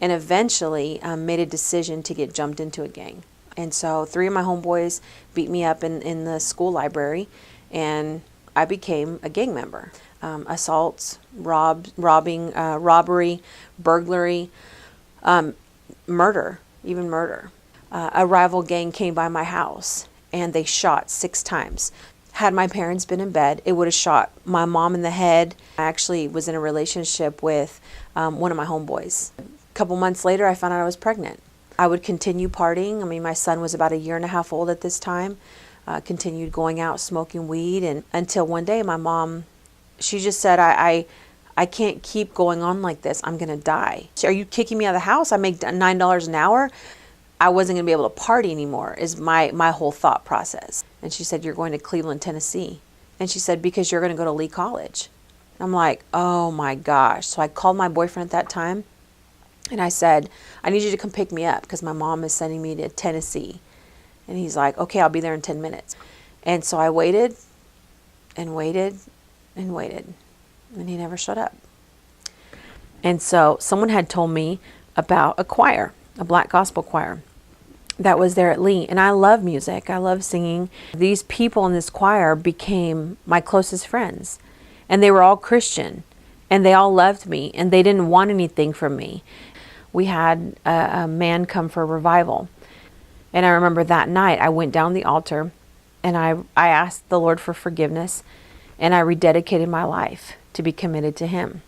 and eventually made a decision to get jumped into a gang. And so 3 of my homeboys beat me up in the school library, and I became a gang member. Assaults, robbery, burglary, murder, even murder. A rival gang came by my house and they shot 6 times. Had my parents been in bed, it would have shot my mom in the head. I actually was in a relationship with one of my homeboys. A couple months later, I found out I was pregnant. I would continue partying. I mean, my son was about 1.5 years old at this time. Continued going out, smoking weed, and until one day my mom, she just said, I can't keep going on like this. I'm going to die. Are you kicking me out of the house? I make $9 an hour. I wasn't going to be able to party anymore is my whole thought process. And she said, you're going to Cleveland, Tennessee. And she said, because you're going to go to Lee College. I'm like, oh my gosh. So I called my boyfriend at that time and I said, I need you to come pick me up because my mom is sending me to Tennessee. And he's like, okay, I'll be there in 10 minutes. And so I waited and waited and waited. And he never showed up. And so someone had told me about a choir, a black gospel choir that was there at Lee. And I love music. I love singing. These people in this choir became my closest friends. And they were all Christian. And they all loved me. And they didn't want anything from me. We had a man come for a revival. And I remember that night I went down the altar and I asked the Lord for forgiveness. And I rededicated my life to be committed to Him.